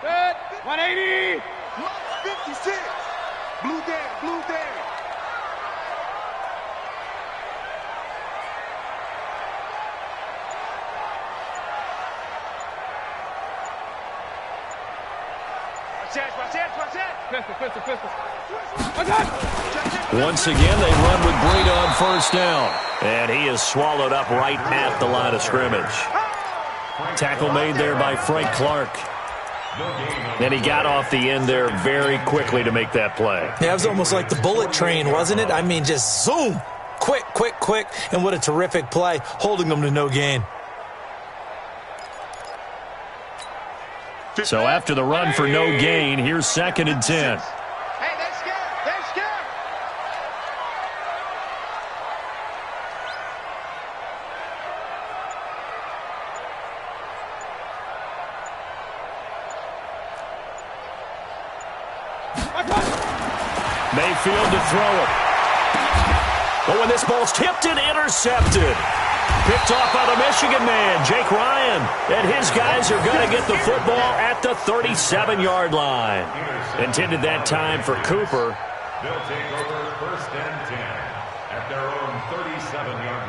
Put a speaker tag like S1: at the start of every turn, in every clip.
S1: Good. 180.
S2: 56. Blue down, blue down.
S3: Once again, they run with Breida on first down. And he is swallowed up right at the line of scrimmage. Tackle made there by Frank Clark. And he got off the end there very quickly to make that play.
S4: Yeah, it was almost like the bullet train, wasn't it? I mean, just zoom. Quick, quick, quick. And what a terrific play, holding them to no gain.
S3: So after the run for no gain, here's 2nd and 10.
S1: Hey, they're scared. They're scared.
S3: Mayfield to throw it. Oh, and this ball's tipped and intercepted. Picked off by the Michigan man, Jake Ryan. And his guys are going to get the football at the 37-yard line. Intended that time for Cooper.
S5: They'll take over 1st and 10 at their own 37-yard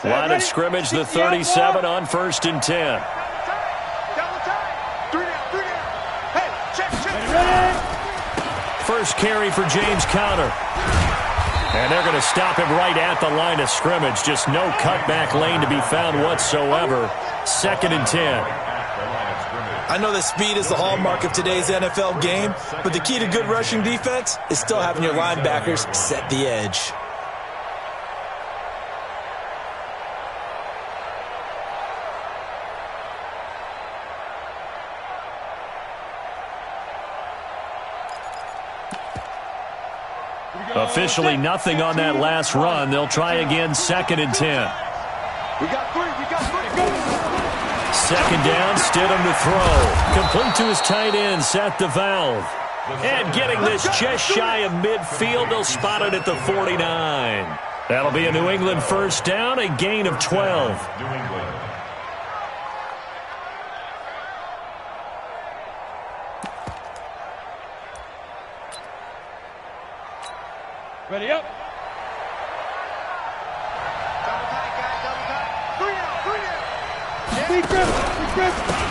S5: line.
S3: Line of scrimmage, the 37 on 1st and 10. First carry for James Conner. And they're going to stop him right at the line of scrimmage. Just no cutback lane to be found whatsoever. 2nd and 10.
S4: I know that speed is the hallmark of today's NFL game, but the key to good rushing defense is still having your linebackers set the edge.
S3: Officially nothing on that last run. They'll try again, 2nd and 10.
S2: We got three.
S3: Second down, Stidham to throw. Complete to his tight end, Seth DeValve. And getting this just shy of midfield, they'll spot it at the 49. That'll be a New England first down, a gain of 12.
S5: New England.
S1: Ready up.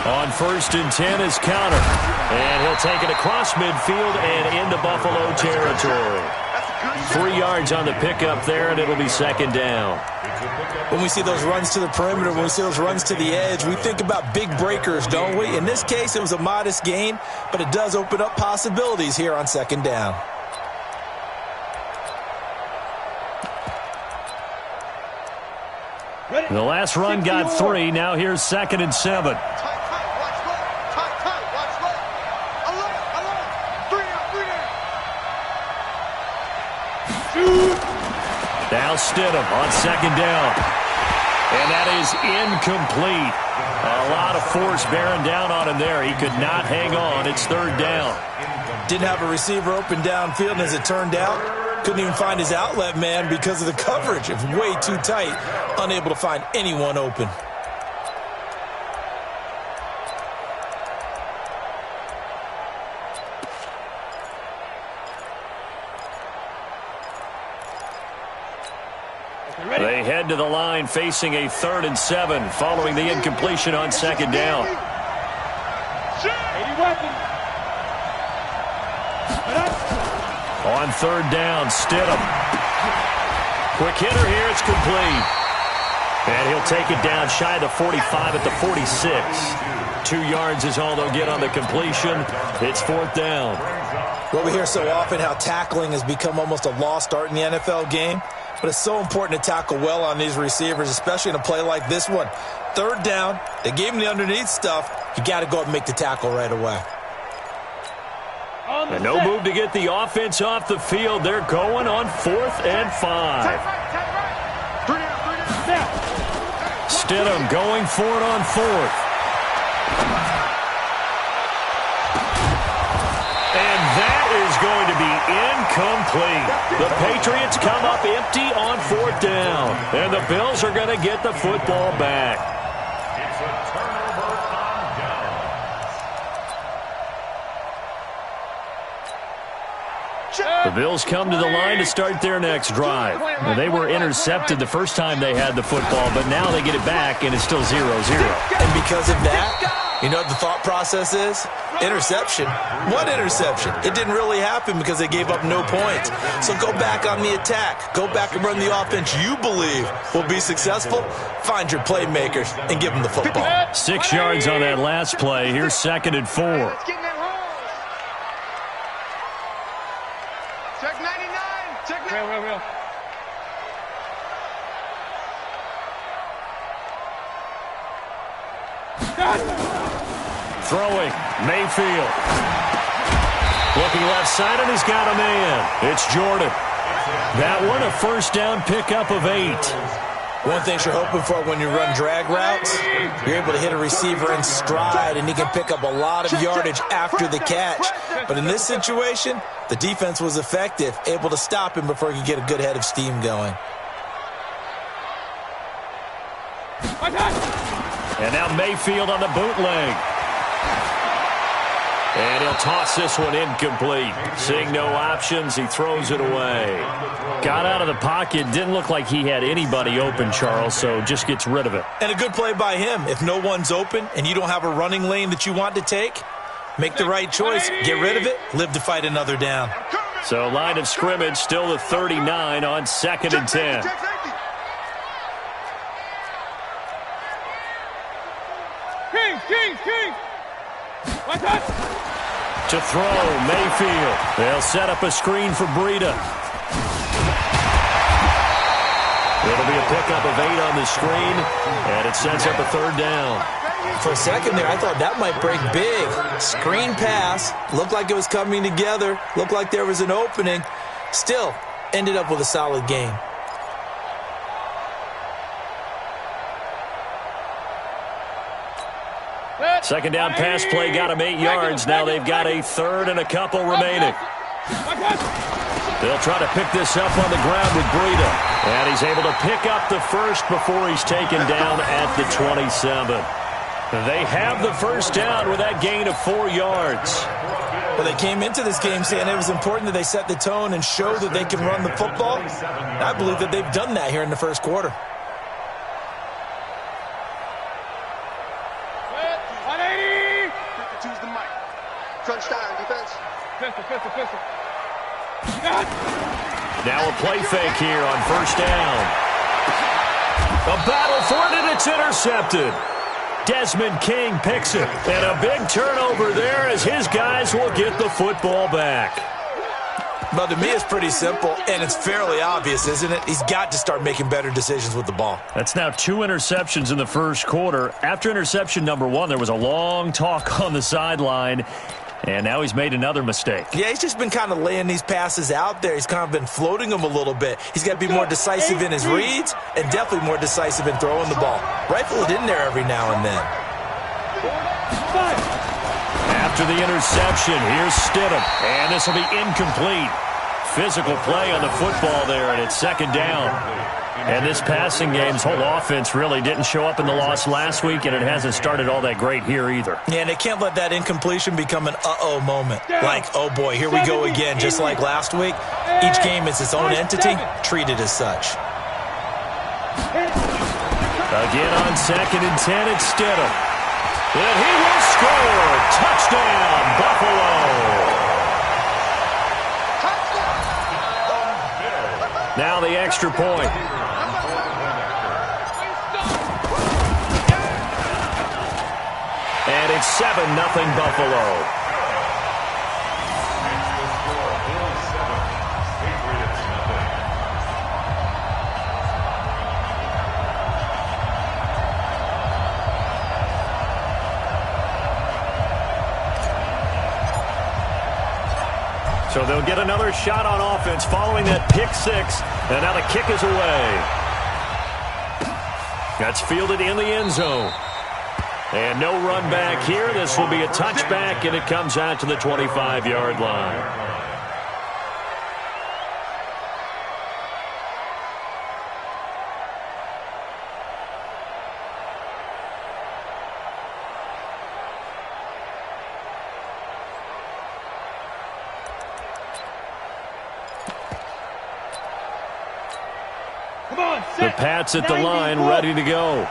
S3: On 1st and 10 is Conner. And he'll take it across midfield and into Buffalo territory. 3 yards on the pickup there, and it'll be 2nd down.
S4: When we see those runs to the perimeter, when we see those runs to the edge, we think about big breakers, don't we? In this case, it was a modest gain, but it does open up possibilities here on 2nd down.
S3: The last run got 3. Now here's 2nd and 7. Now Stidham on 2nd down. And that is incomplete. A lot of force bearing down on him there. He could not hang on. It's 3rd down.
S4: Didn't have a receiver open downfield, and as it turned out, couldn't even find his outlet man because of the coverage. It was way too tight, unable to find anyone open.
S3: They head to the line facing a 3rd and 7 following the incompletion on 2nd down.
S1: 80 weapons.
S3: On 3rd down, Stidham. Quick hitter here, it's complete. And he'll take it down shy of the 45 at the 46. 2 yards is all they'll get on the completion. It's 4th down.
S4: Well, we hear so often how tackling has become almost a lost art in the NFL game. But it's so important to tackle well on these receivers, especially in a play like this one. 3rd down, they gave him the underneath stuff. You got to go up and make the tackle right away.
S3: And no move to get the offense off the field. They're going on 4th and 5. Stidham going for it on 4th. is going to be incomplete. The Patriots come up empty on 4th down, and the Bills are going to get the football back.
S5: It's a turnover on downs.
S3: The Bills come to the line to start their next drive. Now, they were intercepted the first time they had the football, but now they get it back, and it's still 0-0.
S4: And because of that, you know what the thought process is? Interception. What interception? It didn't really happen because they gave up no points. So go back on the attack. Go back and run the offense you believe will be successful. Find your playmakers and give them the football.
S3: 6 yards on that last play. Here's 2nd and 4.
S1: Let's get in that hole. Check 99. Check 99. Real.
S3: Throwing, Mayfield. Looking left side, and he's got a man. It's Jordan. That one, a 1st down pickup of 8.
S4: One thing you're hoping for when you run drag routes, you're able to hit a receiver in stride, and he can pick up a lot of yardage after the catch. But in this situation, the defense was effective, able to stop him before he could get a good head of steam going.
S3: And now Mayfield on the bootleg. And he'll toss this one incomplete. Seeing no options, he throws it away. Got out of the pocket. Didn't look like he had anybody open, Charles, so just gets rid of it.
S4: And a good play by him. If no one's open and you don't have a running lane that you want to take, make the right choice. Get rid of it. Live to fight another down.
S3: So line of scrimmage still the 39 on 2nd and 10.
S1: King. What's that?
S3: To throw, Mayfield. They'll set up a screen for Breida. It'll be a pickup of 8 on the screen, and it sets up a 3rd down.
S4: For a second there, I thought that might break big. Screen pass. Looked like it was coming together. Looked like there was an opening. Still, ended up with a solid game.
S3: Second down pass play got him 8 yards. Now they've got a 3rd and a couple remaining. They'll try to pick this up on the ground with Breida. And he's able to pick up the 1st before he's taken down at the 27. They have the 1st down with that gain of 4 yards.
S4: Well, they came into this game saying it was important that they set the tone and show that they can run the football. And I believe that they've done that here in the 1st quarter.
S1: Pistol.
S3: Now a play fake here on 1st down. A battle for it, and it's intercepted. Desmond King picks it. And a big turnover there as his guys will get the football back.
S4: Well, to me, it's pretty simple, and it's fairly obvious, isn't it? He's got to start making better decisions with the ball.
S3: That's now 2 interceptions in the 1st quarter. After interception number 1, there was a long talk on the sideline. And now he's made another mistake.
S4: Yeah, he's just been kind of laying these passes out there. He's kind of been floating them a little bit. He's got to be more decisive in his reads and definitely more decisive in throwing the ball. Rifle it in there every now and then.
S3: After the interception, here's Stidham. And this will be incomplete. Physical play on the football there, and it's 2nd down. And this passing game's whole offense really didn't show up in the loss last week, and it hasn't started all that great here either.
S4: Yeah, and they can't let that incompletion become an uh-oh moment. Like, oh boy, here we go again, just like last week. Each game is its own entity, treat it as such.
S3: Again on 2nd and 10, it's Stidham. And he will score. Touchdown, Buffalo. Now the extra point. And it's 7-0 Buffalo. So they'll get another shot on offense following that pick 6. And now the kick is away. That's fielded in the end zone. And no run back here. This will be a touchback, and it comes out to the 25-yard line. The Pats at the line, ready to go.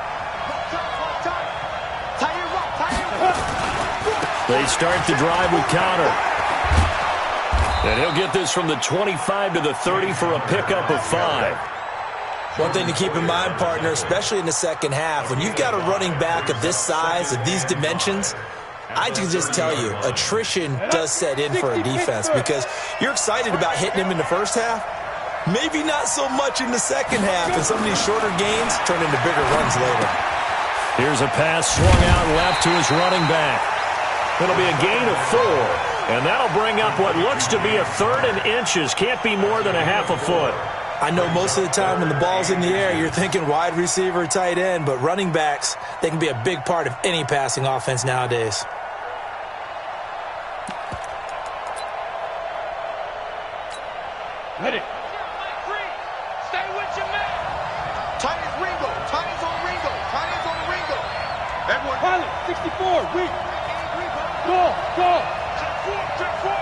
S3: They start the drive with Counter. And he'll get this from the 25 to the 30 for a pickup of 5.
S4: One thing to keep in mind, partner, especially in the second half, when you've got a running back of this size, of these dimensions, I can just tell you, attrition does set in for a defense because you're excited about hitting him in the first half. Maybe not so much in the second half, and some of these shorter gains turn into bigger runs later.
S3: Here's a pass swung out left to his running back. It'll be a gain of 4, and that'll bring up what looks to be a 3rd and inches. Can't be more than a half a foot.
S4: I know most of the time when the ball's in the air, you're thinking wide receiver, tight end, but running backs, they can be a big part of any passing offense nowadays.
S1: Ready. Stay with your man.
S2: Tight is Ringo. Tight is on Ringo. Tight is on Ringo. Everyone.
S1: Pilot, 64. Weak. Go. Check 4.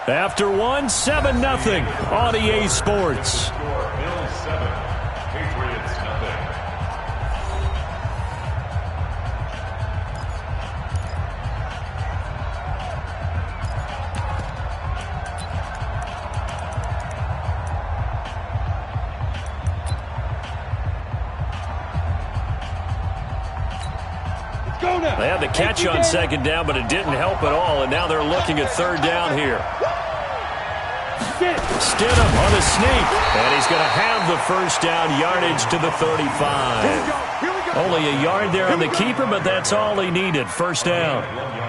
S3: After 1, 7-0 on EA Sports.
S5: Bills 7, Patriots nothing.
S1: Go now.
S3: They had the catch on second down, but it didn't help at all, and now they're looking at third down here. Stidham on the sneak, and he's going to have the first down, yardage to the 35. Only a yard there on the keeper, but that's all he needed, first down.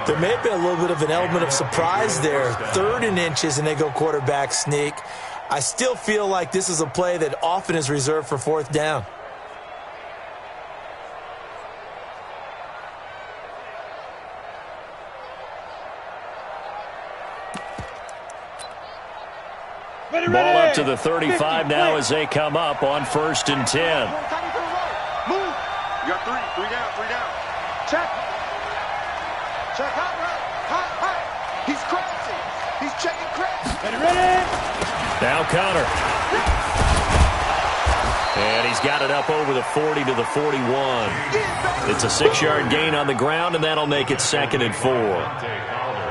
S4: There may have been a little bit of an element of surprise there. 3rd and inches, and they go quarterback sneak. I still feel like this is a play that often is reserved for 4th down.
S3: Ball up to the 35 now as they come up on 1st and 10.
S2: Move. You got 3 down. Check. Hot. He's crashing. He's checking crash.
S1: Ready.
S3: Now Counter. And he's got it up over the 40 to the 41. It's a 6-yard gain on the ground, and that'll make it 2nd and 4.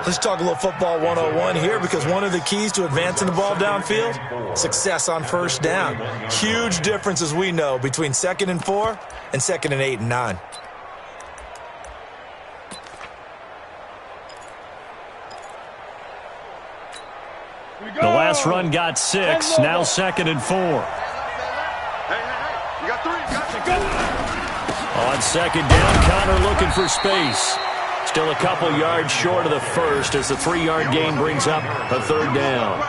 S4: Let's talk a little football 101 here because one of the keys to advancing the ball downfield, success on first down. Huge difference, as we know, between 2nd and 4 and 2nd and 8 and 9.
S3: The last run got 6, now 2nd and 4.
S2: Hey. You got 3.
S3: On 2nd down, Connor looking for space. Still a couple yards short of the first as the 3-yard gain brings up a 3rd down.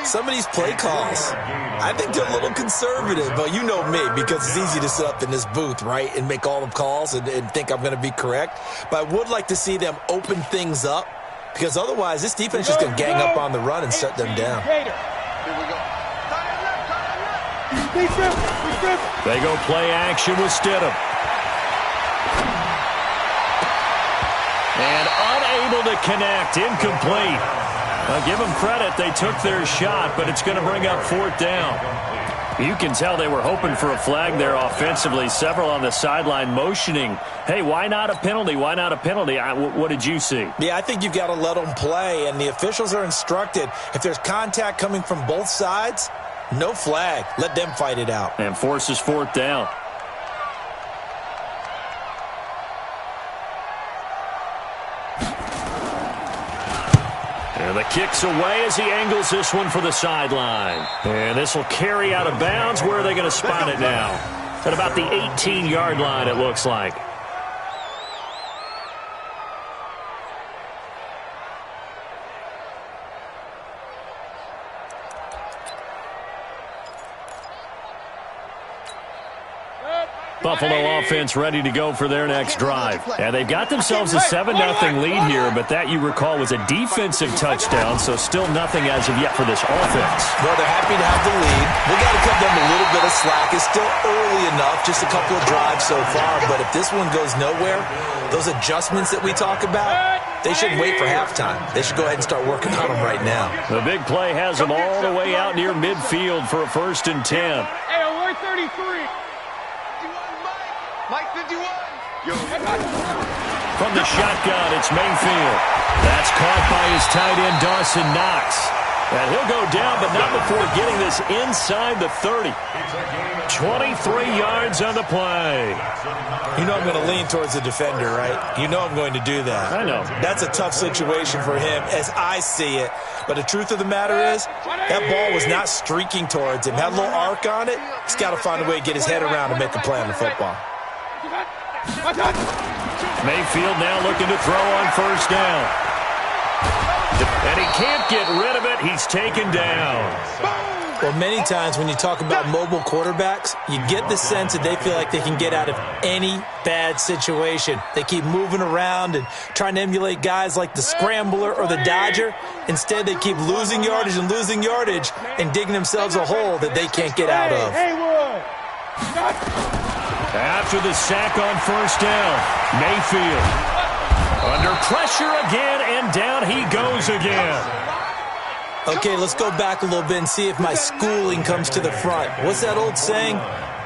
S4: Some of these play calls, I think they're a little conservative, but you know me because it's easy to sit up in this booth, right, and make all the calls and think I'm going to be correct. But I would like to see them open things up because otherwise this defense is just going to gang up on the run and shut them down.
S2: Here we go.
S3: They go play action with Stidham. And unable to connect, incomplete. I'll give them credit, they took their shot, but it's going to bring up 4th down. You can tell they were hoping for a flag there offensively. Several on the sideline motioning, hey, why not a penalty? Why not a penalty? What did you see?
S4: Yeah, I think you've got to let them play, and the officials are instructed, if there's contact coming from both sides, no flag. Let them fight it out.
S3: And forces 4th down. And the kick's away as he angles this one for the sideline. And this will carry out of bounds. Where are they going to spot it now? At about the 18-yard line, it looks like. Buffalo offense ready to go for their next drive. And they've got themselves a 7-0 lead here, but that, you recall, was a defensive touchdown, so still nothing as of yet for this offense.
S4: Well, they're happy to have the lead. We got to cut them a little bit of slack. It's still early enough, just a couple of drives so far, but if this one goes nowhere, those adjustments that we talk about, they shouldn't wait for halftime. They should go ahead and start working on them right now.
S3: The big play has them all the way out near midfield for a 1st and 10.
S1: Hey, alert 33. Mike 51. Yo.
S3: From the shotgun, it's Mayfield. That's caught by his tight end, Dawson Knox. And he'll go down, but not before getting this inside the 30. 23 yards on the play.
S4: You know I'm going to lean towards the defender, right? You know I'm going to do that.
S3: I know.
S4: That's a tough situation for him as I see it. But the truth of the matter is, that ball was not streaking towards him. Had a little arc on it. He's got to find a way to get his head around and make a play on the football.
S3: Mayfield now looking to throw on 1st down. And he can't get rid of it. He's taken down.
S4: Well, many times when you talk about mobile quarterbacks, you get the sense that they feel like they can get out of any bad situation. They keep moving around and trying to emulate guys like the Scrambler or the Dodger. Instead, they keep losing yardage and digging themselves a hole that they can't get out of.
S3: After the sack on 1st down, Mayfield under pressure again, and down he goes again.
S4: Okay, let's go back a little bit and see if my schooling comes to the front. What's that old saying?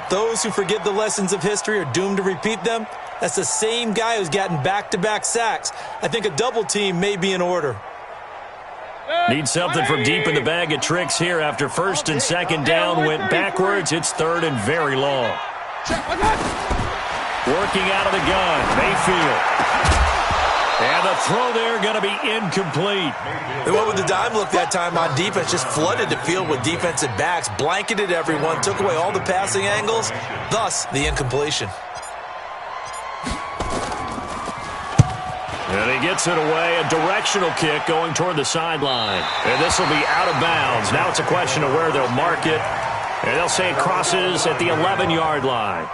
S4: Those who forget the lessons of history are doomed to repeat them. That's the same guy who's gotten back-to-back sacks. I think a double team may be in order.
S3: Need something from deep in the bag of tricks here after 1st and 2nd down went backwards. It's 3rd and very long. Working out of the gun, Mayfield. And the throw there going to be incomplete.
S4: They went with the dime look that time on defense, just flooded the field with defensive backs, blanketed everyone, took away all the passing angles, thus the incompletion.
S3: And he gets it away, a directional kick going toward the sideline. And this will be out of bounds. Now it's a question of where they'll mark it. And they'll say it crosses at the 11-yard line.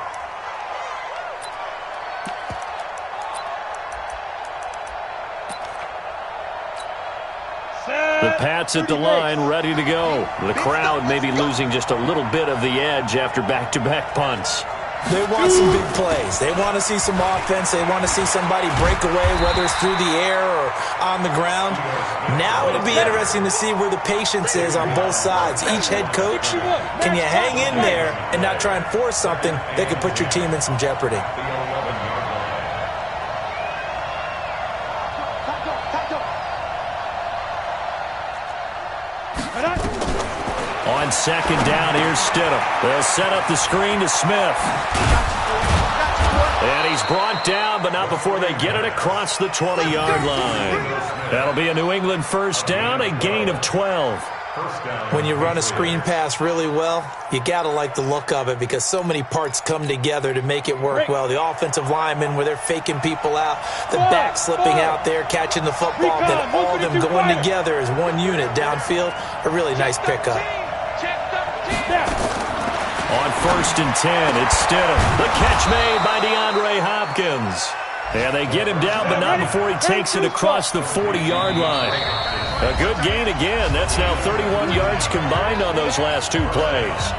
S3: The Pats at the line, ready to go. The crowd may be losing just a little bit of the edge after back-to-back punts.
S4: They want some big plays. They want to see some offense. They want to see somebody break away, whether it's through the air or on the ground. Now it'll be interesting to see where the patience is on both sides. Each head coach, can you hang in there and not try and force something that could put your team in some jeopardy?
S3: On 2nd down, here's Stidham. They'll set up the screen to Smith. And he's brought down, but not before they get it across the 20-yard line. That'll be a New England 1st down, a gain of 12.
S4: When you run a screen pass really well, you got to like the look of it because so many parts come together to make it work well. The offensive linemen, where they're faking people out, the back slipping out there, catching the football, then all of them going together as one unit downfield, a really nice pickup.
S3: On 1st and 10, it's Stidham. The catch made by DeAndre Hopkins. And they get him down, but not before he takes it across the 40-yard line. A good gain again. That's now 31 yards combined on those last 2 plays.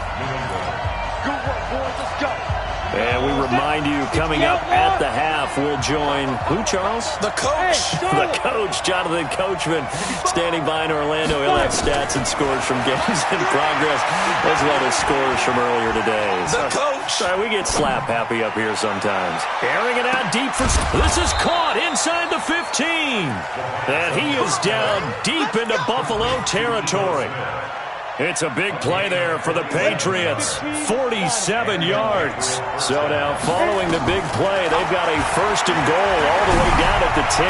S1: Good work, boys. Let's go.
S3: And we remind you, coming up at the half, we'll join who, Charles?
S4: The coach.
S3: The coach, Jonathan Coachman, standing by in Orlando. He'll have stats and scores from games in progress, as well as scores from earlier today.
S4: The coach.
S3: Sorry, we get slap happy up here sometimes. Airing it out deep for... This is caught inside the 15. And he is down deep into Buffalo territory. It's a big play there for the Patriots. 47 yards. So now following the big play, they've got a 1st and goal all the way down at the 10.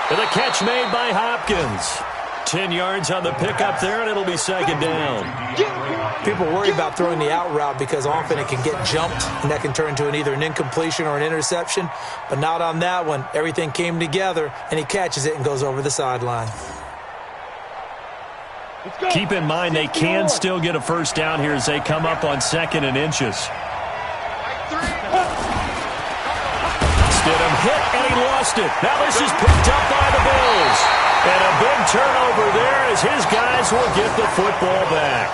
S3: And the catch made by Hopkins. 10 yards on the pickup there, and it'll be 2nd down.
S4: People worry about throwing the out route because often it can get jumped, and that can turn into either an incompletion or an interception. But not on that one. Everything came together, and he catches it and goes over the sideline.
S3: Keep in mind they can still get a 1st down here as they come up on 2nd and inches. hit, and he lost it. Now this is picked up by the Bills. And a big turnover there as his guys will get the football back.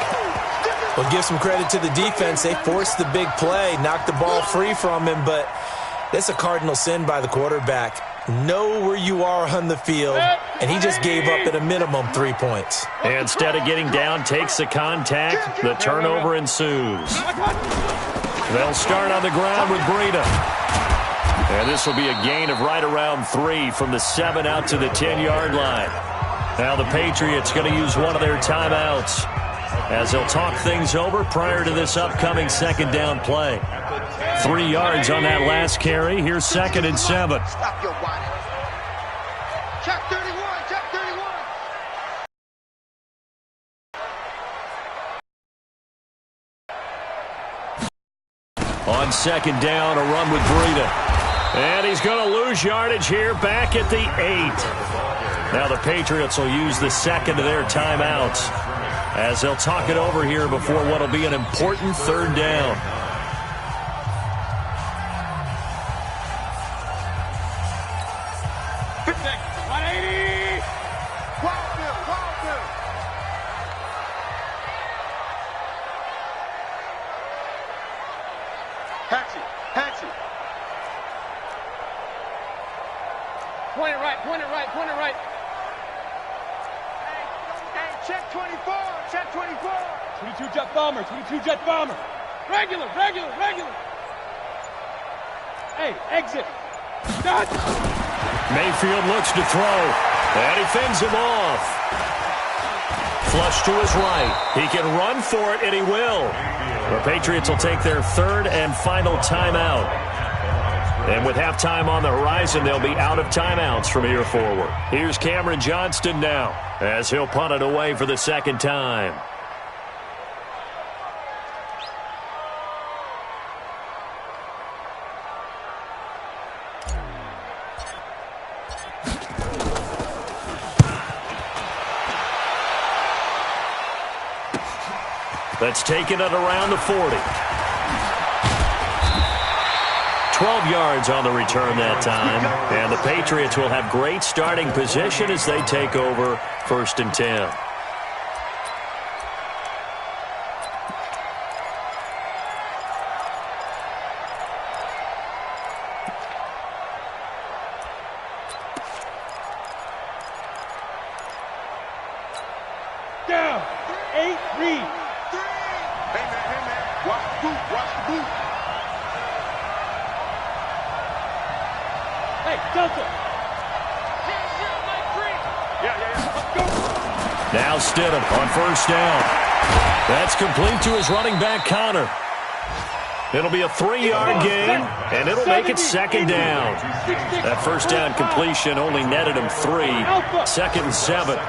S4: Well, give some credit to the defense. They forced the big play, knocked the ball free from him, but that's a cardinal sin by the quarterback. Know where you are on the field, and he just gave up at a minimum 3 points.
S3: Instead of getting down, takes the contact. The turnover ensues. They'll start on the ground with Breida. And this will be a gain of right around 3 from the 7 out to the 10-yard line. Now the Patriots going to use one of their timeouts as they'll talk things over prior to this upcoming second down play. 3 yards on that last carry. Here's 2nd and 7.
S2: Stop your whining. Check 31, check 31.
S3: On 2nd down, a run with Breida. And he's going to lose yardage here back at the 8. Now the Patriots will use the 2nd of their timeouts as they'll talk it over here before what will be an important 3rd down.
S1: Point it right, point it right, point it right. Hey, check 24, check 24. 22 jet bomber, 22 jet bomber. Regular, regular, regular. Hey, exit. Dodge.
S3: Mayfield looks to throw, and he fends him off. Flush to his right. He can run for it, and he will. The Patriots will take their 3rd and final timeout. And with halftime on the horizon, they'll be out of timeouts from here forward. Here's Cameron Johnston now as he'll punt it away for the 2nd time. That's taken it around the 40. 12 yards on the return that time. And the Patriots will have great starting position as they take over 1st and 10.
S1: Down. 8, read.
S2: Hey, man, watch the boot, watch the boot.
S1: Hey, Delta.
S3: Now Stidham on 1st down. That's complete to his running back, Connor. It'll be a 3-yard gain, and it'll make it 2nd down. That 1st down completion only netted him 3. 2nd and 7.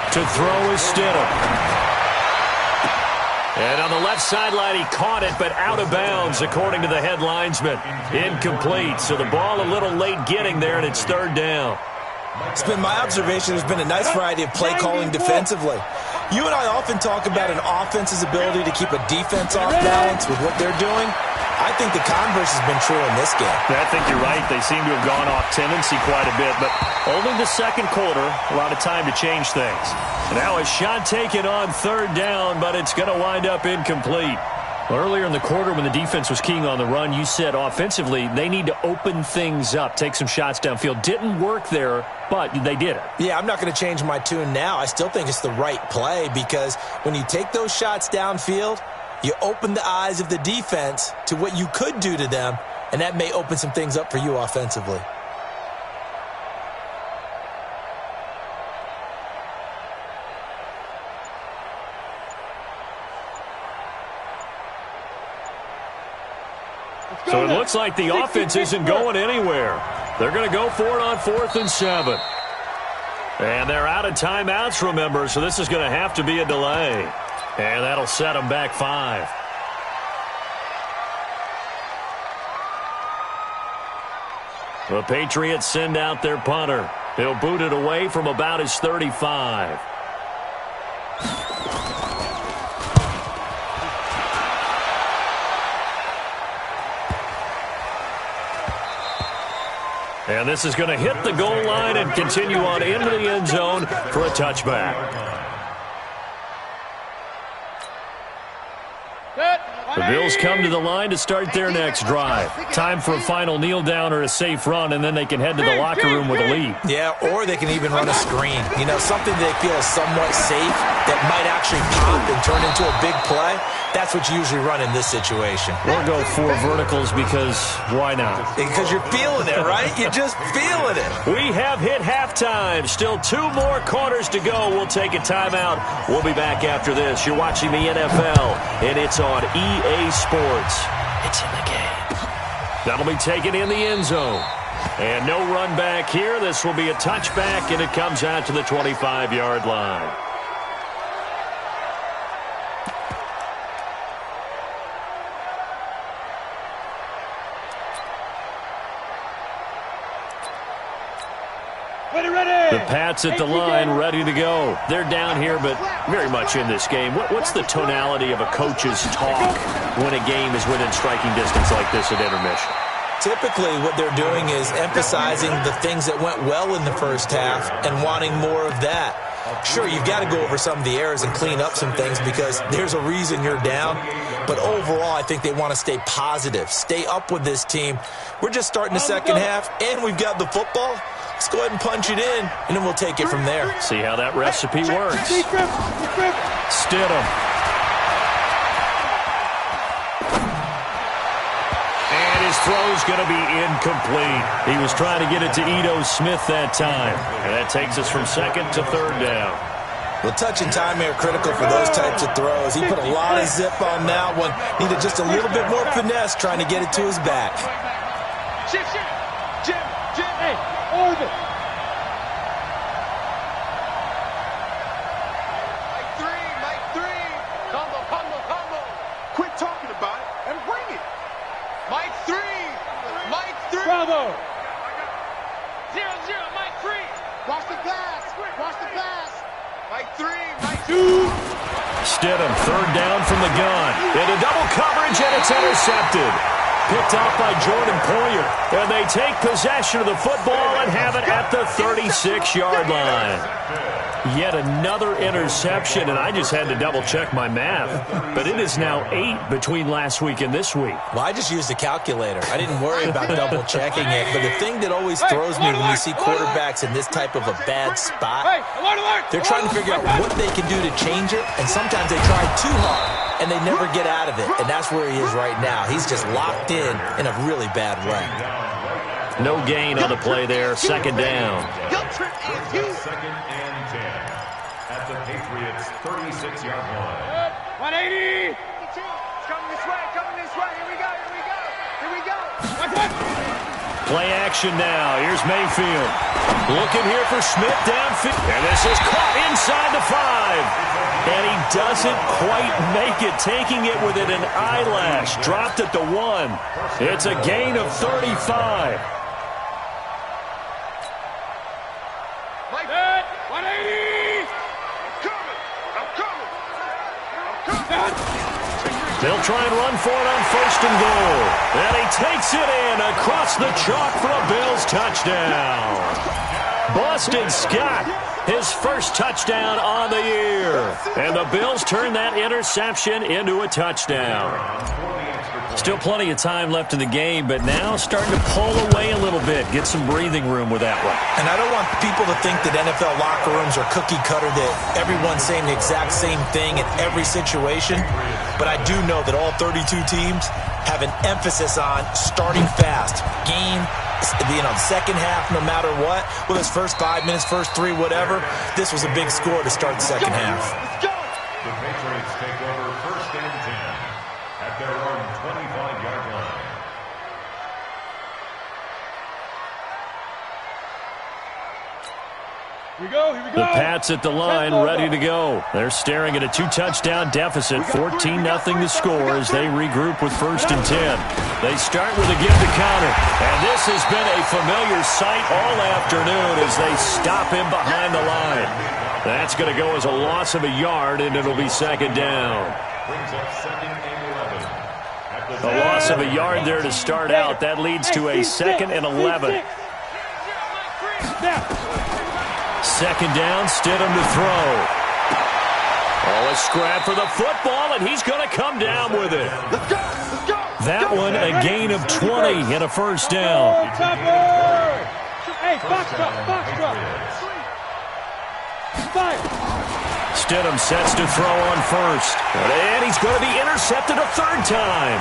S3: To throw is Stidham. And on the left sideline, he caught it, but out of bounds, according to the head linesman. Incomplete, so the ball a little late getting there, and it's 3rd down.
S4: It's been my observation there's been a nice variety of play calling defensively. You and I often talk about an offense's ability to keep a defense off balance with what they're doing. I think the converse has been true in this game.
S3: I think you're right. They seem to have gone off tendency quite a bit, but only the 2nd quarter, a lot of time to change things. Now a shot taken on 3rd down, but it's going to wind up incomplete. Earlier in the quarter when the defense was keying on the run, you said offensively they need to open things up, take some shots downfield. Didn't work there, but they did it.
S4: Yeah, I'm not going to change my tune now. I still think it's the right play because when you take those shots downfield, you open the eyes of the defense to what you could do to them, and that may open some things up for you offensively.
S3: So it looks like the offense isn't going anywhere. They're going to go for it on 4th and 7. And they're out of timeouts, remember, so this is going to have to be a delay. And that'll set them back 5. The Patriots send out their punter. He'll boot it away from about his 35. And this is going to hit the goal line and continue on into the end zone for a touchback. The Bills come to the line to start their next drive. Time for a final kneel down or a safe run, and then they can head to the locker room with a lead.
S4: Yeah, or they can even run a screen. You know, something they feel is somewhat safe that might actually pop and turn into a big play. That's what you usually run in this situation.
S3: Or go 4 verticals because why not?
S4: Because you're feeling it, right? You're just feeling it.
S3: We have hit halftime. Still 2 more quarters to go. We'll take a timeout. We'll be back after this. You're watching the NFL, and it's on EA Sports. It's in the game. That'll be taken in the end zone. And no run back here. This will be a touchback, and it comes out to the 25-yard line. The Pats at the line, ready to go. They're down here, but very much in this game. What's the tonality of a coach's talk when a game is within striking distance like this at intermission?
S4: Typically, what they're doing is emphasizing the things that went well in the first half and wanting more of that. Sure, you've got to go over some of the errors and clean up some things because there's a reason you're down. But overall, I think they want to stay positive, stay up with this team. We're just starting the second half, and we've got the football. Let's go ahead and punch it in, and then we'll take it from there.
S3: See how that recipe works. Stidham. And his throw's going to be incomplete. He was trying to get it to Ito Smith that time. And that takes us from second to third down.
S4: Well, touch and time are critical for those types of throws. He put a lot of zip on that one. Needed just a little bit more finesse trying to get it to his back.
S1: Jim, hey, orbit.
S2: Mike 3. Combo. Quit talking about it and bring it. Mike 3.
S1: Bravo.
S2: 0-0, Mike 3. Watch the pass. Mike 3.
S3: Stidham, third down from the gun. Into double coverage, and it's intercepted. Picked off by Jordan Poyer. And they take possession of the football and have it at the 36-yard line. Yet another interception, and I just had to double-check my math. But it is now 8 between last week and this week.
S4: Well, I just used a calculator. I didn't worry about double-checking it. But the thing that always throws me when we see quarterbacks in this type of a bad spot, they're trying to figure out what they can do to change it, and sometimes they try too hard, and they never get out of it. And that's where he is right now. He's just locked in a really bad way.
S3: No gain on the play there. Second down.
S5: Second and 10 at the Patriots' 36-yard line.
S1: 180.
S2: Coming this way. Here we go.
S3: Play action now. Here's Mayfield. Looking here for Smith downfield. And this is caught inside the 5. And he doesn't quite make it, taking it within an eyelash. Dropped at the 1. It's a gain of 35.
S1: 180.
S2: I'm coming.
S3: They'll try and run for it on first and goal. And he takes it in across the chalk for a Bills touchdown. Boston Scott, his first touchdown on the year. And the Bills turn that interception into a touchdown. Still plenty of time left in the game, but now starting to pull away a little bit, get some breathing room with that one.
S4: And I don't want people to think that NFL locker rooms are cookie cutter, that everyone's saying the exact same thing in every situation. But I do know that all 32 teams have an emphasis on starting fast. Game, the second half, no matter what, whether it's first 5 minutes, first 3, whatever, this was a big score to start the second half.
S5: The Patriots take over first and 10 at their own 25-yard line.
S1: Here we go.
S3: The Pats at the line, ready to go. They're staring at a 2-touchdown deficit, 14-0 to score as they regroup with first and 10. They start with a give to counter, and this has been a familiar sight all afternoon as they stop him behind the line. That's going to go as a loss of a yard, and it'll be second down.
S5: Brings up second and 11.
S3: A loss of a yard there to start out. That leads to a second and 11. Second down, Stidham to throw. Oh, a scrap for the football, and he's going to come down with it.
S2: Let's go! Let's go!
S3: That one, a gain of 20 and a first down.
S1: Hey, box drop, box drop. Fire.
S3: Stidham sets to throw on first. And he's going to be intercepted a third time.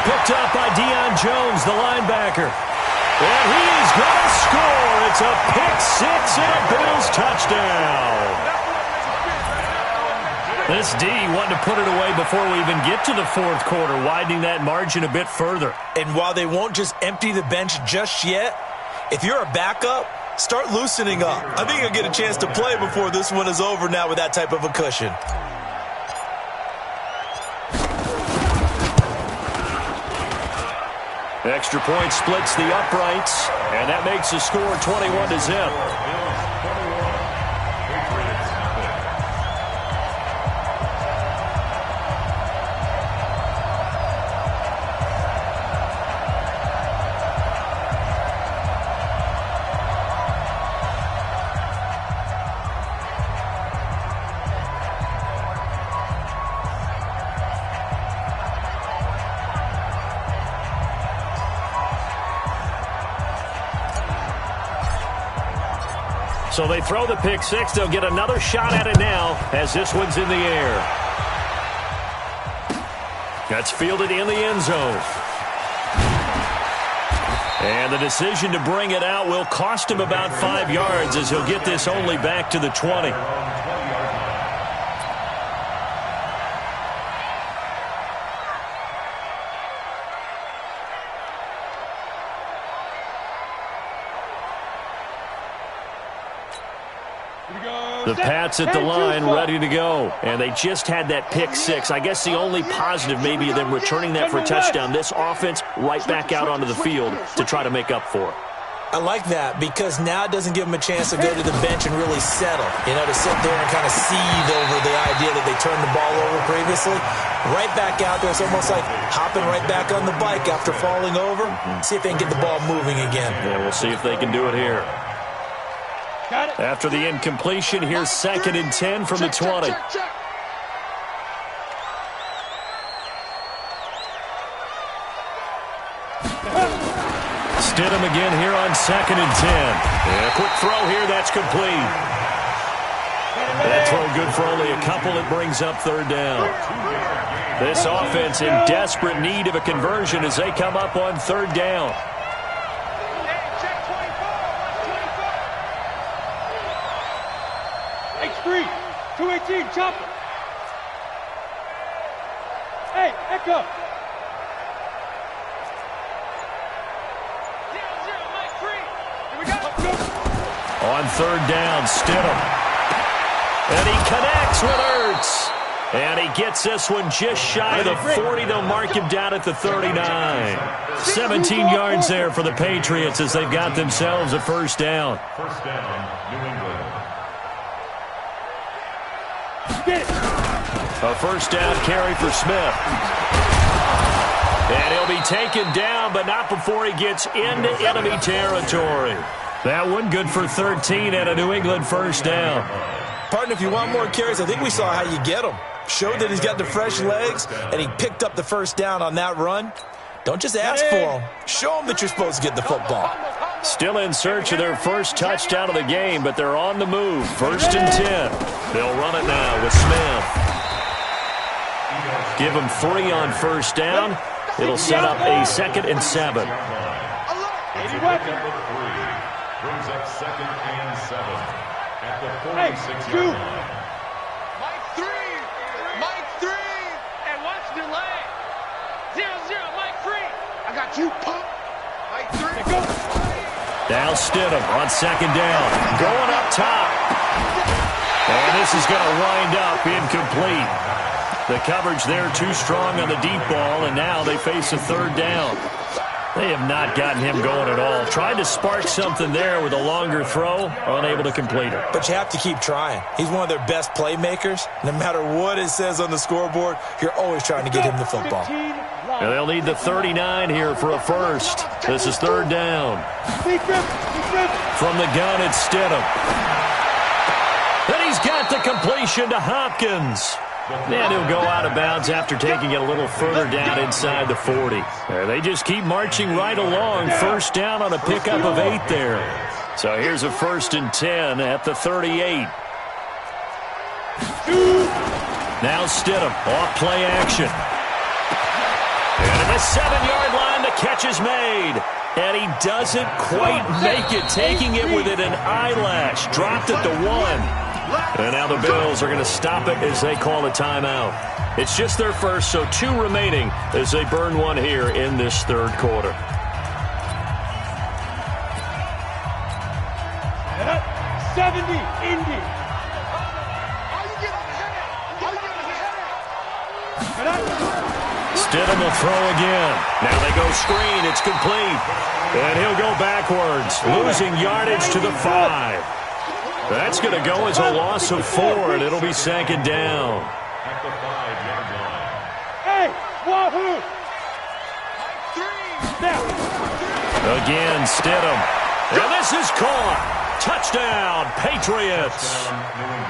S3: Picked up by Deion Jones, the linebacker. And he is going to score. It's a pick six and a Bills touchdown. This D wanted to put it away before we even get to the fourth quarter, widening that margin a bit further.
S4: And while they won't just empty the bench just yet, if you're a backup, start loosening up. I think you'll get a chance to play before this one is over now with that type of a cushion.
S3: Extra point splits the uprights, and that makes the score 21-0. So they throw the pick six. They'll get another shot at it now as this one's in the air. That's fielded in the end zone. And the decision to bring it out will cost him about 5 yards as he'll get this only back to the 20. The Pats at the line, ready to go. And they just had that pick six. I guess the only positive maybe of them returning that for a touchdown. This offense right back out onto the field to try to make up for it.
S4: I like that because now it doesn't give them a chance to go to the bench and really settle. You know, to sit there and kind of seethe over the idea that they turned the ball over previously. Right back out there. It's almost like hopping right back on the bike after falling over. See if they can get the ball moving again.
S3: Yeah, we'll see if they can do it here. After the incompletion, here's 2nd and 10 from the 20. Stidham again here on 2nd and 10. And a quick throw here, that's complete. That throw good for only a couple. It brings up 3rd down. This offense in desperate need of a conversion as they come up on 3rd down.
S1: X3, 218, chopper. Hey, echo. 0-0, Mike 3. Here we go.
S3: On 3rd down, Stidham. And he connects with Ertz. And he gets this one just shy of the 40. They'll mark him down at the 39. 17 yards there for the Patriots as they've got themselves a 1st down.
S5: 1st down, New England.
S3: A 1st down carry for Smith. And he'll be taken down, but not before he gets into enemy territory. That one good for 13 and a New England 1st down.
S4: Partner, if you want more carries, I think we saw how you get them. Showed that he's got the fresh legs, and he picked up the 1st down on that run. Don't just ask for him. Show him that you're supposed to get the football.
S3: Still in search of their first touchdown of the game, but they're on the move. 1st and 10. They'll run it now with Smith. Give him 3 on 1st down. It'll set up a 2nd and 7.
S5: Number 3 brings up 2nd and 7 at the 46-yard line.
S2: Mike 3! Mike 3!
S1: And watch delay. 0-0, Mike 3.
S2: I got you, pump! Mike 3!
S1: Go.
S3: Now Stidham on 2nd down. Going up top. And this is going to wind up incomplete. The coverage there too strong on the deep ball, and now they face a 3rd down. They have not gotten him going at all. Tried to spark something there with a longer throw, unable to complete it.
S4: But you have to keep trying. He's one of their best playmakers. No matter what it says on the scoreboard, you're always trying to get him the football.
S3: And they'll need the 39 here for a 1st. This is 3rd down. from the gun, it's Stidham. And he's got the completion to Hopkins. And he'll go out of bounds after taking it a little further down inside the 40. They just keep marching right along. First down on a pickup of 8 there. So here's a 1st and 10 at the 38. Now Stidham, off play action. And at the 7-yard line, the catch is made. And he doesn't quite make it, taking it within an eyelash. Dropped it to 1. And now the Bills are going to stop it as they call a timeout. It's just their first, so 2 remaining as they burn 1 here in this 3rd quarter.
S1: At 70, Indy.
S3: Stidham will throw again. Now they go screen. It's complete. And he'll go backwards, losing yardage to the 5. That's going to go as a loss of 4, and it'll be 2nd down.
S5: At the 5-yard line.
S1: Hey, wahoo!
S3: Again, Stidham. And this is caught. Touchdown, Patriots.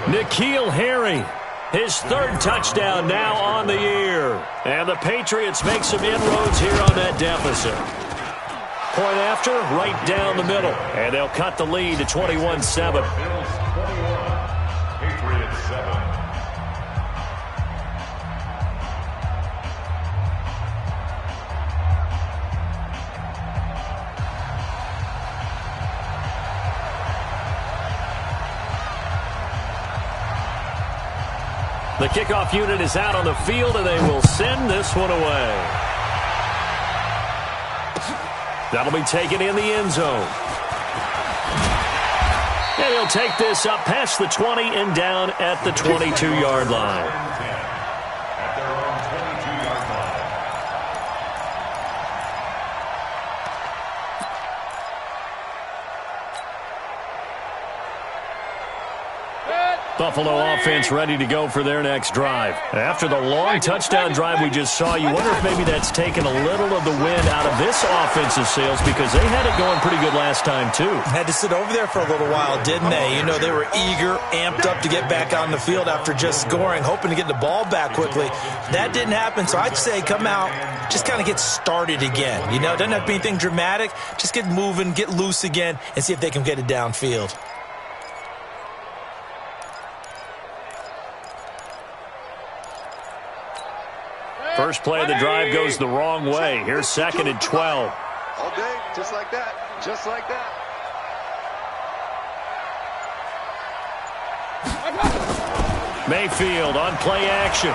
S3: N'Keal Harry, his 3rd touchdown now on the year. And the Patriots make some inroads here on that deficit. Point after, right down the middle. And they'll cut the lead to 21-7.
S5: Bills 21, Patriots 7.
S3: The kickoff unit is out on the field, and they will send this one away. That'll be taken in the end zone. And he'll take this up past the 20 and down at the 22-yard line.
S5: At their own 22-yard line.
S3: Buffalo offense ready to go for their next drive. After the long touchdown drive we just saw, you wonder if maybe that's taken a little of the wind out of this offensive sails, because they had it going pretty good last time, too.
S4: Had to sit over there for a little while, didn't they? You know, they were eager, amped up to get back on the field after just scoring, hoping to get the ball back quickly. That didn't happen, so I'd say come out, just kind of get started again. You know, doesn't have to be anything dramatic. Just get moving, get loose again, and see if they can get it downfield.
S3: First play of the drive goes the wrong way. Here's 2nd and 12.
S2: All day, just like that. Just like that.
S3: Mayfield on play action.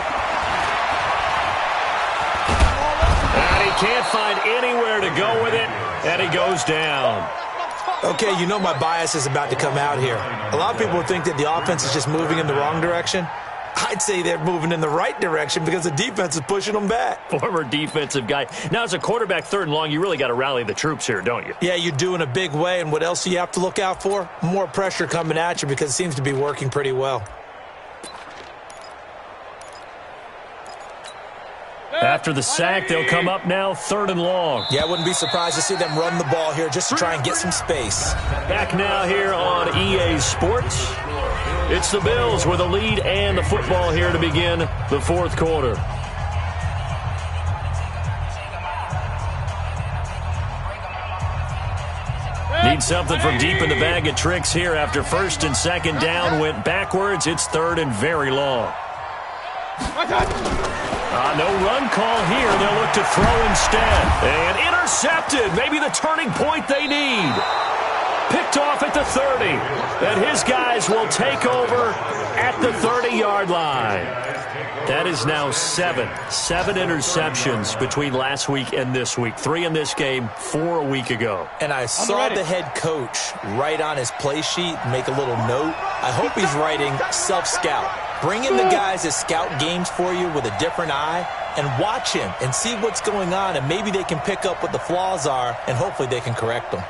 S3: And he can't find anywhere to go with it, and he goes down.
S4: Okay, you know my bias is about to come out here. A lot of people think that the offense is just moving in the wrong direction. I'd say they're moving in the right direction because the defense is pushing them back.
S3: Former defensive guy. Now, as a quarterback 3rd and long, you really got to rally the troops here, don't you?
S4: Yeah, you do in a big way. And what else do you have to look out for? More pressure coming at you, because it seems to be working pretty well.
S3: After the sack, they'll come up now 3rd and long.
S4: Yeah, I wouldn't be surprised to see them run the ball here just to try and get some space.
S3: Back now here on EA Sports. It's the Bills with a lead and the football here to begin the 4th quarter. Need something from deep in the bag of tricks here after 1st and 2nd down went backwards. It's 3rd and very long. No run call here. They'll look to throw instead. And intercepted. Maybe the turning point they need. Picked off at the 30. And his guys will take over at the 30-yard line. That is now 7 interceptions between last week and this week. 3 in this game, 4 a week ago.
S4: And I saw the head coach write on his play sheet, make a little note. I hope he's writing self-scout. Bring in the guys that scout games for you with a different eye and watch him and see what's going on, and maybe they can pick up what the flaws are, and hopefully they can correct them.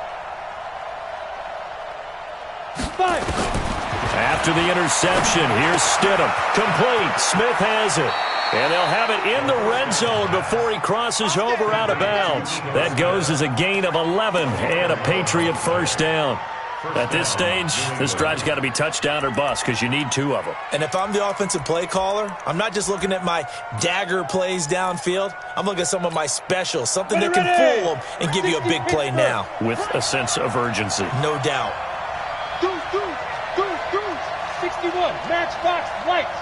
S3: After the interception, here's Stidham. Complete. Smith has it. And they'll have it in the red zone before he crosses over out of bounds. That goes as a gain of 11 and a Patriot 1st down. At this stage, this drive's got to be touchdown or bust because you need 2 of them.
S4: And if I'm the offensive play caller, I'm not just looking at my dagger plays downfield. I'm looking at some of my specials, something that can fool them and give you a big play now.
S3: With a sense of urgency.
S4: No doubt.
S1: Goose, 61, matchbox, lights.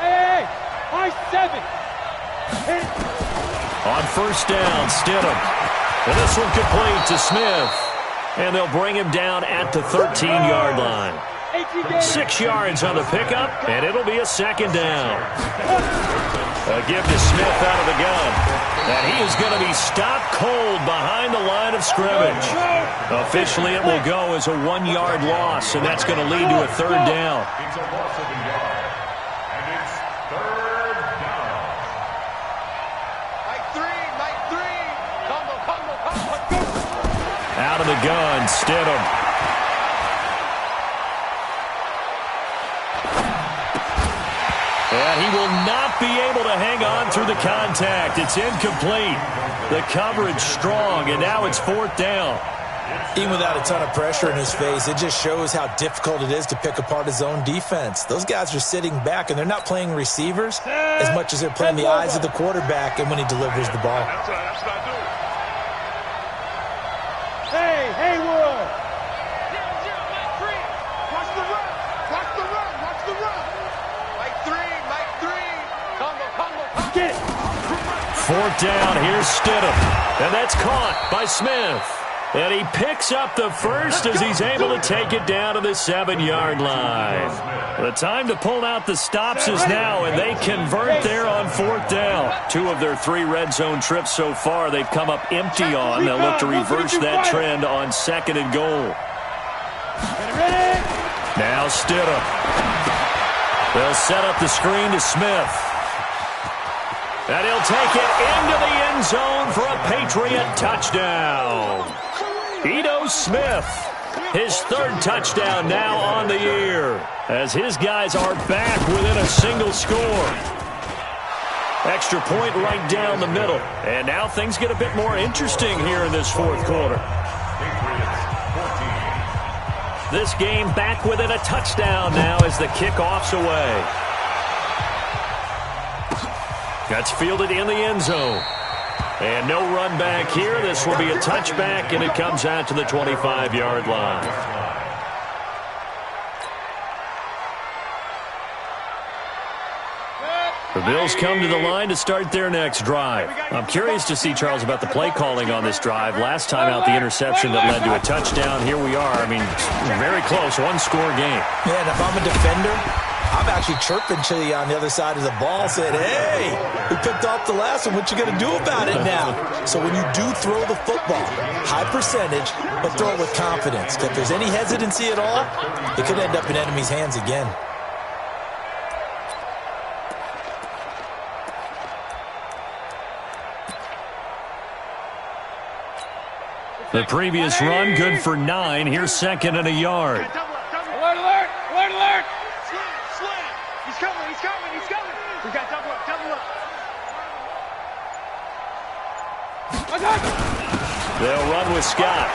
S1: Hey, high 7.
S3: On first down, Stidham. And this one complete to Smith. And they'll bring him down at the 13-yard line. 6 yards on the pickup, and it'll be a second down. A give to Smith out of the gun. And he is going to be stopped cold behind the line of scrimmage. Officially, it will go as a 1-yard loss, and that's going to lead to a third down.
S5: It's a loss of a yard. And it's third down.
S2: Mike 3. Combo.
S3: Out of the gun, Stidham. And he will not be able to hang on through the contact. It's incomplete. The coverage strong, and now it's fourth down.
S4: Even without a ton of pressure in his face, it just shows how difficult it is to pick apart his own defense. Those guys are sitting back, and they're not playing receivers as much as they're playing the eyes of the quarterback and when he delivers the ball.
S2: That's what I do.
S1: Hey, Haywood.
S2: 0-0, Mike 3. Watch the run. Mike 3. Combo.
S1: Get it.
S3: Fourth down, here's Stidham. And that's caught by Smith. And he picks up the first as he's able to take it down to the 7-yard line. The time to pull out the stops is now, and they convert there on fourth down. 2 of their 3 red zone trips so far they've come up empty on. They'll look to reverse that trend on 2nd and goal. Now Stidham. They'll set up the screen to Smith. And he'll take it into the end zone for a Patriot touchdown. Ito Smith, his 3rd touchdown now on the year, as his guys are back within a single score. Extra point right down the middle. And now things get a bit more interesting here in this fourth quarter. This game back within a touchdown now as the kickoff's away. That's fielded in the end zone. And no run back here. This will be a touchback, and it comes out to the 25-yard line. The Bills come to the line to start their next drive. I'm curious to see, Charles, about the play calling on this drive. Last time out, the interception that led to a touchdown. Here we are. I mean, very close, 1-score game.
S4: Yeah, and if I'm a defender, I'm actually chirping to you on the other side of the ball, saying, hey, we picked off the last one. What you going to do about it now? So when you do throw the football, high percentage, but throw it with confidence. If there's any hesitancy at all, it could end up in enemy's hands again.
S3: The previous run, good for 9. Here's 2nd and a yard.
S1: Alert.
S2: Slam. He's coming. We got double up.
S3: They'll run with Scott.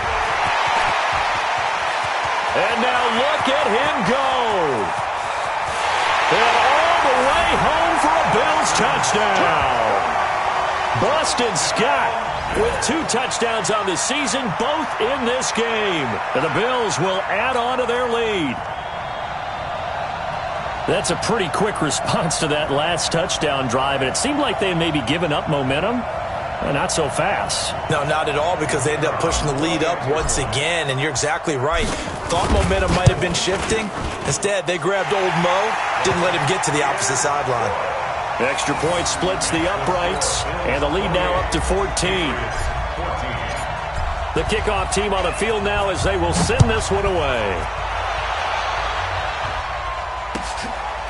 S3: And now look at him go. And all the way home for a Bills touchdown. Boston Scott with 2 touchdowns on the season, both in this game. And the Bills will add on to their lead. That's a pretty quick response to that last touchdown drive, and it seemed like they had maybe given up momentum. Not so fast.
S4: No, not at all, because they ended up pushing the lead up once again, and you're exactly right. Thought momentum might have been shifting. Instead, they grabbed old Mo, didn't let him get to the opposite sideline.
S3: Extra point splits the uprights, and the lead now up to 14. The kickoff team on the field now as they will send this one away.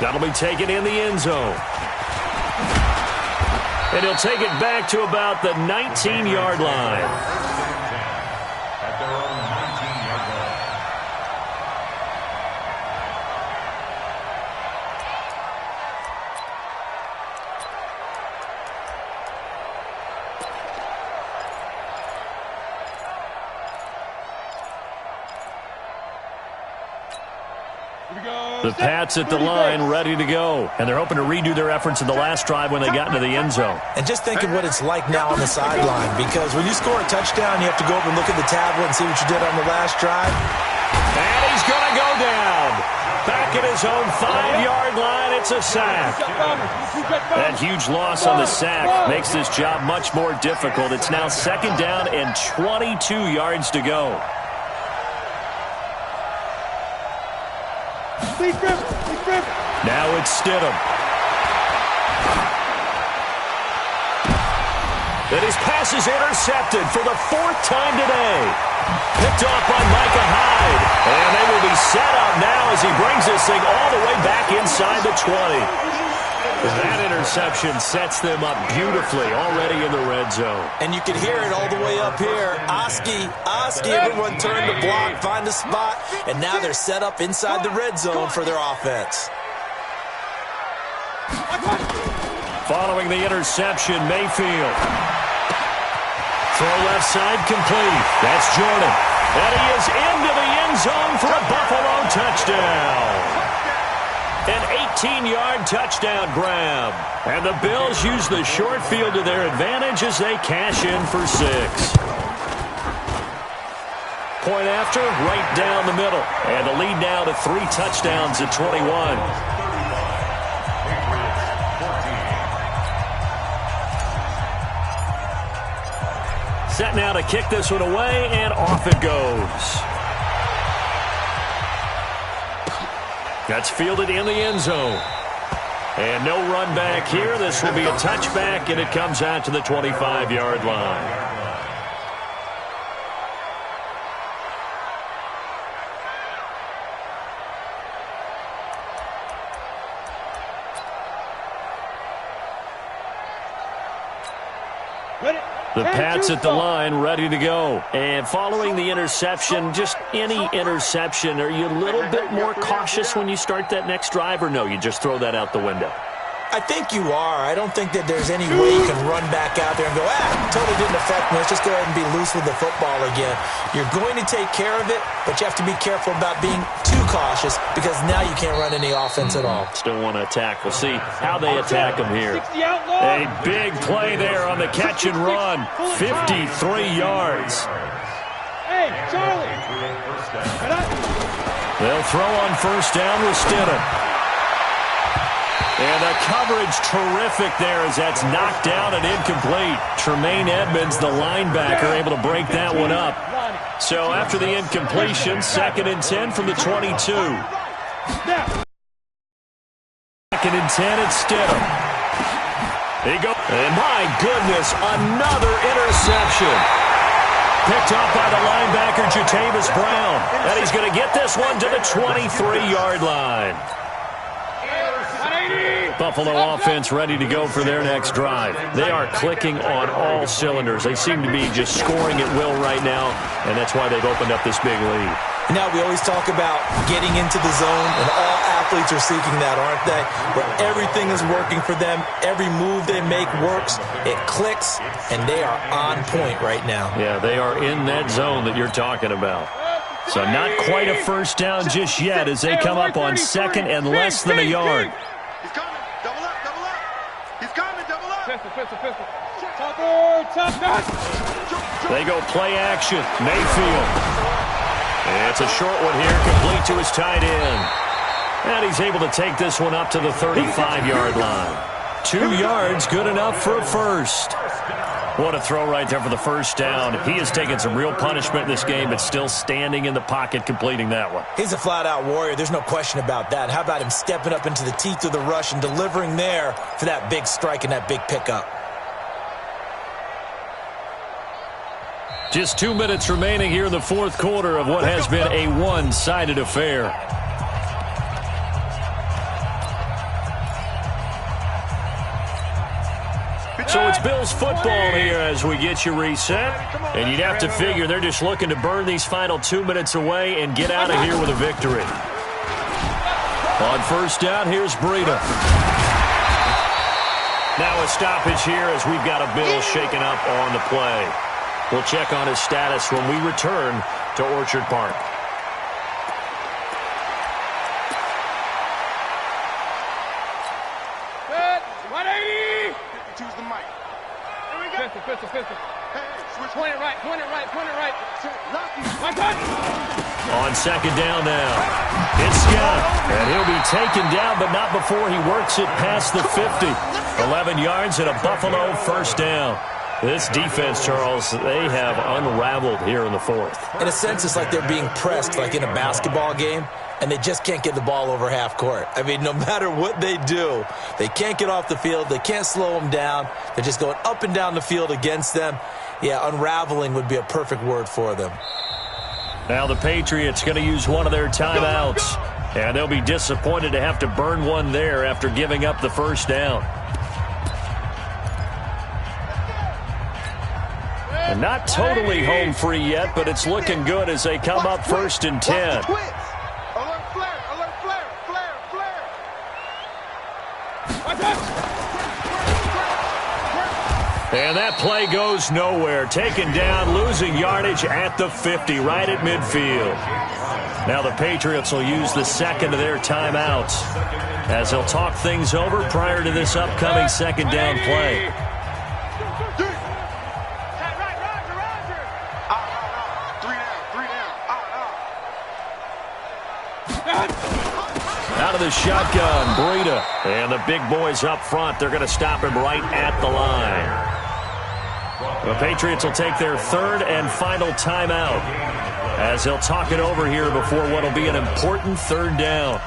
S3: That'll be taken in the end zone. And he'll take it back to about the 19-yard line.
S5: At their own 19-yard line.
S3: The Pats at the line, ready to go. And they're hoping to redo their efforts in the last drive when they got into the end zone.
S4: And just think of what it's like now on the sideline, because when you score a touchdown, you have to go over and look at the tablet and see what you did on the last drive.
S3: And he's going to go down. Back at his own 5-yard line, it's a sack. That huge loss on the sack makes this job much more difficult. It's now 2nd down and 22 yards to go. Now it's Stidham. And his pass is intercepted for the 4th time today. Picked off by Micah Hyde. And they will be set up now as he brings this thing all the way back inside the 20. That interception sets them up beautifully already in the red zone.
S4: And you can hear it all the way up here. Oski, everyone turned to block, find a spot, and now they're set up inside the red zone for their offense.
S3: Following the interception, Mayfield. Throw left side complete. That's Jordan. And he is into the end zone for a Buffalo touchdown. An 18-yard touchdown grab. And the Bills use the short field to their advantage as they cash in for 6. Point after, right down the middle. And the lead now to 3 touchdowns at 21. Set now to kick this one away, and off it goes. That's fielded in the end zone. And no run back here. This will be a touchback, and it comes out to the 25-yard line. The Pats at the line, ready to go. And following the interception, just any interception, are you a little bit more cautious when you start that next drive, or no, you just throw that out the window?
S4: I think you are. I don't think that there's any way you can run back out there and go, totally didn't affect me. Let's just go ahead and be loose with the football again. You're going to take care of it, but you have to be careful about being too cautious because now you can't run any offense at all.
S3: Still want to attack. We'll see how they attack them here. A big play there on the catch and run. 53 yards.
S1: Hey, Charlie.
S3: They'll throw on first down with Stidham. And the coverage terrific there as that's knocked down and incomplete. Tremaine Edmonds, the linebacker, able to break that one up. So after the incompletion, 2nd and 10 from the 22. 2nd and 10 at Stidham. There you go. And my goodness, another interception. Picked up by the linebacker, Jatavis Brown. And he's going to get this one to the 23-yard line. Buffalo offense ready to go for their next drive. They are clicking on all cylinders. They seem to be just scoring at will right now, and that's why they've opened up this big lead.
S4: Now, we always talk about getting into the zone, and all athletes are seeking that, aren't they? Where everything is working for them. Every move they make works. It clicks, and they are on point right now.
S3: Yeah, they are in that zone that you're talking about. So not quite a first down just yet as they come up on 2nd and less than a yard.
S2: He's coming. Double up. He's coming. Double up.
S1: Pistol.
S3: They go play action. Mayfield. It's a short one here, complete to his tight end. And he's able to take this one up to the 35-yard line. 2 yards, good enough for a first. What a throw right there for the first down. He has taken some real punishment in this game, but still standing in the pocket, completing that one.
S4: He's a flat-out warrior. There's no question about that. How about him stepping up into the teeth of the rush and delivering there for that big strike and that big pickup?
S3: Just 2 minutes remaining here in the 4th quarter of what has been a one-sided affair. So it's Bills football here as we get you reset. And you'd have to figure they're just looking to burn these final 2 minutes away and get out of here with a victory. On first down, here's Breida. Now a stoppage here as we've got a Bill shaken up on the play. We'll check on his status when we return to Orchard Park.
S2: choose the mic.
S1: Here we go. Pistol.
S2: Hey, switch.
S1: Point it right. My touch.
S3: On second down now, it's Scott, and he'll be taken down, but not before he works it past the 50. 11 yards and a Buffalo first down. This defense, Charles, they have unraveled here in the fourth.
S4: In a sense, it's like they're being pressed like in a basketball game, and they just can't get the ball over half court. I mean, no matter what they do, they can't get off the field. They can't slow them down. They're just going up and down the field against them. Yeah, unraveling would be a perfect word for them.
S3: Now the Patriots going to use one of their timeouts, and they'll be disappointed to have to burn one there after giving up the first down. And not totally home free yet, but it's looking good as they come up first and 10.
S2: Alert flare.
S1: My touch.
S3: And that play goes nowhere. Taken down, losing yardage at the 50, right at midfield. Now the Patriots will use the second of their timeouts as they'll talk things over prior to this upcoming second down play. Out of the shotgun, Breida. And the big boys up front, they're going to stop him right at the line. The Patriots will take their third and final timeout as they'll talk it over here before what will be an important third down.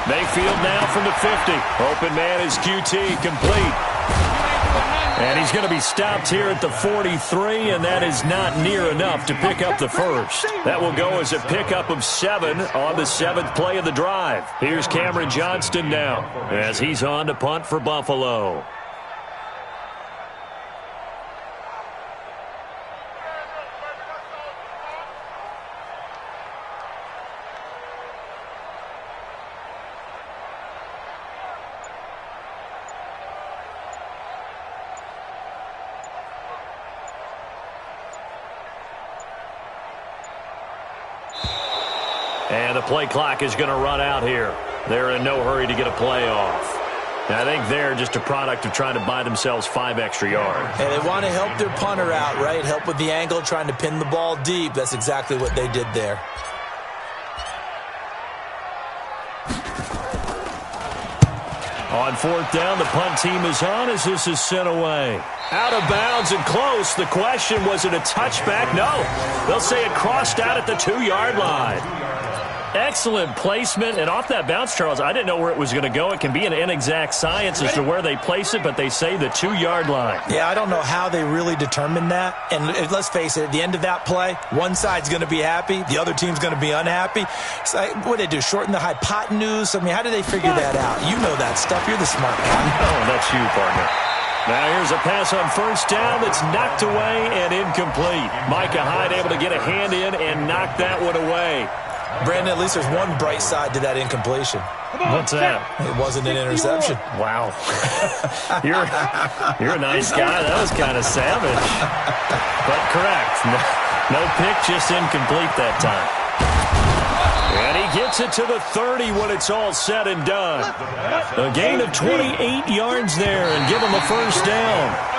S3: Mayfield now from the 50. Open man is QT, complete. And he's going to be stopped here at the 43, and that is not near enough to pick up the first. That will go as a pickup of 7 on the 7th play of the drive. Here's Cameron Johnston now as he's on to punt for Buffalo. And the play clock is going to run out here. They're in no hurry to get a play off. And I think they're just a product of trying to buy themselves 5 extra yards.
S4: And they want to help their punter out, right? Help with the angle, trying to pin the ball deep. That's exactly what they did there.
S3: On 4th down, the punt team is on as this is sent away. Out of bounds and close. The question, was it a touchback? No. They'll say it crossed out at the 2-yard line. Excellent placement. And off that bounce, Charles, I didn't know where it was going to go. It can be an inexact science as to where they place it, but they say the 2-yard line.
S4: Yeah, I don't know how they really determined that. And let's face it, at the end of that play, one side's going to be happy, the other team's going to be unhappy. So what did they do, shorten the hypotenuse? I mean, how did they figure that out? You know that stuff. You're the smart guy.
S3: Oh, that's you, partner. Now here's a pass on 1st down that's knocked away and incomplete. Micah Hyde able to get a hand in and knock that one away.
S4: Brandon, at least there's one bright side to that incompletion.
S3: What's that?
S4: It wasn't an interception.
S3: Wow. You're a nice guy. That was kind of savage. But correct. No pick, just incomplete that time. And he gets it to the 30 when it's all said and done. A gain of 28 yards there and give him a first down.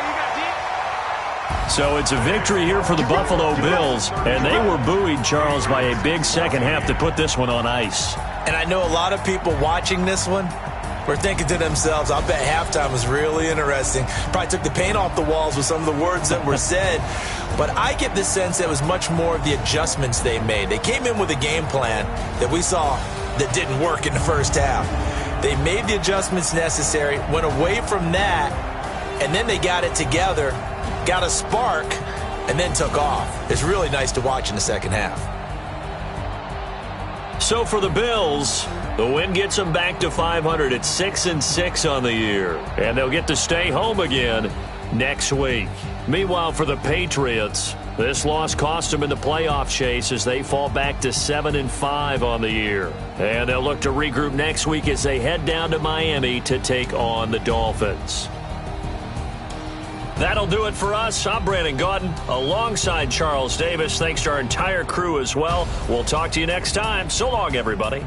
S3: So it's a victory here for the Buffalo Bills, and they were buoyed, Charles, by a big second half to put this one on ice.
S4: And I know a lot of people watching this one were thinking to themselves, I bet halftime was really interesting. Probably took the paint off the walls with some of the words that were said. But I get the sense that it was much more of the adjustments they made. They came in with a game plan that we saw that didn't work in the first half. They made the adjustments necessary, went away from that, and then they got it together, got a spark, and then took off. It's really nice to watch in the second half.
S3: So for the Bills, the win gets them back to 500 at 6-6 on the year. And they'll get to stay home again next week. Meanwhile, for the Patriots, this loss cost them in the playoff chase as they fall back to 7-5 on the year. And they'll look to regroup next week as they head down to Miami to take on the Dolphins. That'll do it for us. I'm Brandon Gaudin alongside Charles Davis. Thanks to our entire crew as well. We'll talk to you next time. So long, everybody.